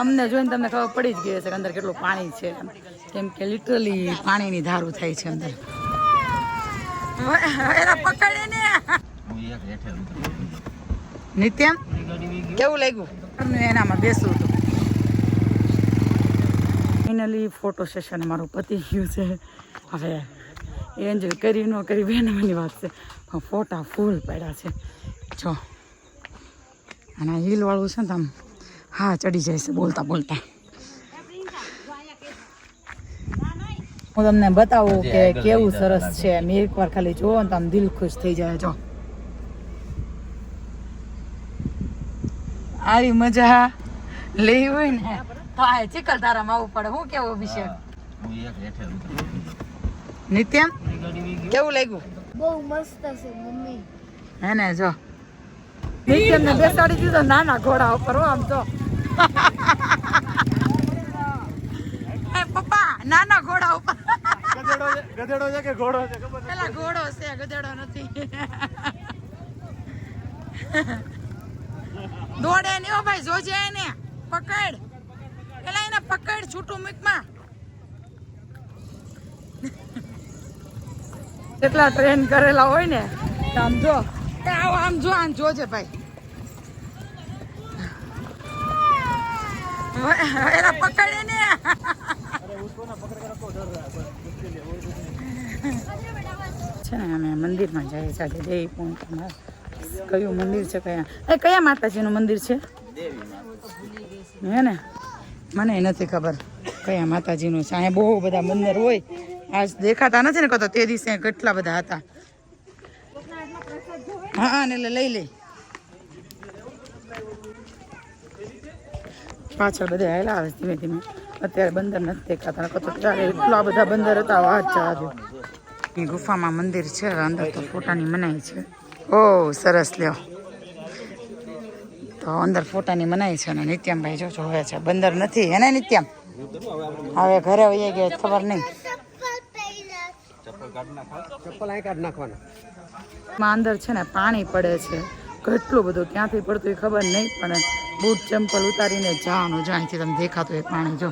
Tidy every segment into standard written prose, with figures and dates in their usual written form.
અમને જોઈને તમને ખબર પડી જ ગઈ હશે કે અંદર કેટલું પાણી છે, કેમ કે લિટરલી પાણીની ધારું થાય છે અંદર. પકડે ને નિત્યમ કેવું લાગ્યું એનામાં બેસવું હતું. ફાઇનલી ફોટો સેશન અમારું પતી ગયું છે. હવે એન્જોય કરી ન કરી બેનવાની વાત છે, પણ ફોટા ફૂલ પડ્યા છે. જો અને હિલ વાળું છે ને આમ હા ચડી જાય છે બોલતા બોલતા. હું તમને બતાવું કે કેવું સરસ છે. મેં એકવાર ખાલી જોવો ને તો આમ દિલ ખુશ થઈ જાય. જો આવી મજા લેવી હોય ને તો આ ચિકલ તારામાં આવવું પડે. હું કેવું અભિષેક નિત્યમ કેવું લાગ્યું? બહુ મસ્ત છે મમ્મી. હે ને જો નિત્યમ ને બેસાડી દીધો નાના ઘોડા ઉપર. આમ તો પપ્પા નાના ઘોડા ઉપર. ગધેડો છે કે ઘોડો છે? પેલા ઘોડો છે, ગધેડો નથી. દોડે ને ઓ ભાઈ, જોજે એને પકડ. પેલા એને પકડ, છૂટું મૂકમાં. કેટલા ટ્રેન કરેલા હોય ને આમ જો આમ જો આમ જોજે ભાઈ. એના પકડે ને છે ને અમે મંદિરમાં જઈએ સાથે દેવી પહોંચમાં. કયું મંદિર છે? કયા માતાજીનું મંદિર છે? હે ને મને નથી ખબર કયા માતાજીનું છે. અહીંયા બહુ બધા મંદિર હોય, આજ દેખાતા નથી ને કતો. તે દિવસે કેટલા બધા હતા. હા ને એટલે લઈ લે. પાછળ બધા હેલા આવે ધીમે ધીમે. અત્યારે બંદર નથી દેખાતા, કતો ત્યારે એટલા બધા બંદર હતા. વાત જવા દો. એ ગુફામાં મંદિર છે, અંદર તો ફોટાની મનાઈ છે. ઓ સરસ લ્યો. તો અંદર ફોટાની મનાઈ છે ને નિત્યમભાઈ જો જોવે છે. બંદર નથી હે ને નિત્યમ? હવે ઘરે વહી ગયા ખબર નહીં. અંદર છે ને પાણી પડે છે કેટલું બધું. ક્યાંથી પડતું એ ખબર નહીં, પણ બૂટ ચંપલ ઉતારીને જવાનું. જો અહીંથી તમે દેખાતું એ પાણી જો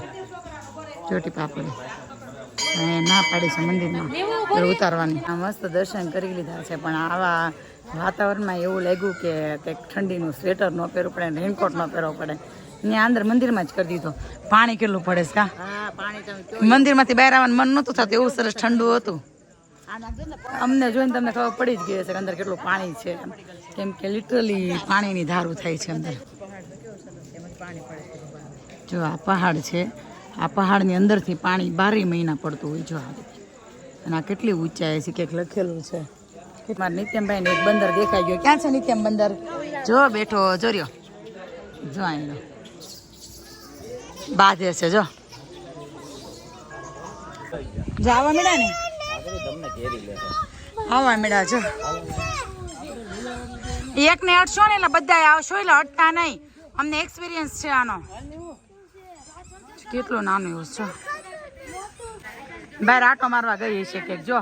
ચોટી પાપડી ના પાડી છે મંદિરમાં ઉતારવાની. મસ્ત દર્શન કરી લીધા છે, પણ આવા વાતાવરણમાં એવું લાગ્યું કે કંઈક ઠંડીનું સ્વેટર ન પહેરવું પડે, રેનકોટ ન પહેરવો પડે. ત્યાં અંદર મંદિરમાં જ કરી દીધો. પાણી કેટલું પડે છે કા? મંદિરમાંથી બહાર આવવાનું મન નહોતું થતું, એવું સરસ ઠંડુ હતું. અમને જોઈને તમને ખબર પડી જ ગઈ હશે કે અંદર કેટલું પાણી છે, કેમ કે લિટરલી પાણીની ધારું થાય છે અંદર. જો આ પહાડ છે, આ પહાડની અંદરથી પાણી 12 મહિના પડતું હોય. જો આ અને આ કેટલી ઊંચાઈ છે, કંઈક લખેલું છે. મારા નિત્યમભાઈને એક બંદર દેખાઈ ગયો. ક્યાં છે નિત્યમ બંદર? જો બેઠો જોર્યો. જો અહીં બાંધે છે. જો આવા મેળા ને આવા મેળા. જો એક ને અડશો ને એટલે બધા આવશો, એટલે અડતા નહીં. અમને એક્સપિરિયન્સ છે આનો. કેટલું નાનું એવું છે. બહાર આટો મારવા ગઈ છે કે જો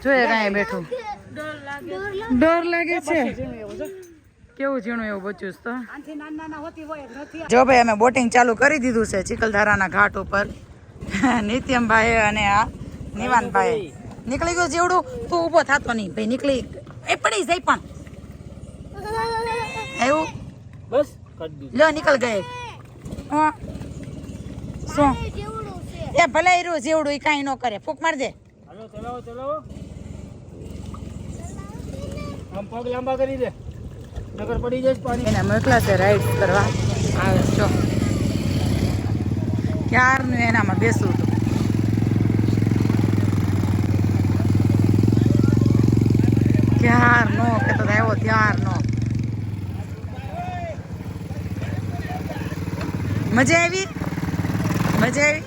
જોઈએ કાંઈ બેઠું. ડર લાગે છે. કેવું ઝીણું એવું બચ્યું તો. જો ભાઈ અમે બોટિંગ ચાલુ કરી દીધું છે ચિકલધારાના ઘાટ ઉપર. નિત્યમભાઈ અને આ નિવાનભાઈ નીકળી ગયો. જેવડું તું ઊભો થતો નહીં ભાઈ, નીકળી એ પડી જાય પણ એવું બસ લો નીકળ ગયે. શું એ ભલે રહ્યું જેવડું એ કાંઈ ન કરે. ફૂક માર દે. પગ લાંબા કરી દે, નગર પડી જાય પાણી. એને મોકલા છે રાઈડ કરવા. આવે જો ક્યારનું એનામાં બેસવું હતું. ક્યારનો કહેતો આવ્યો ત્યારનો. મજા આવી? મજા આવી?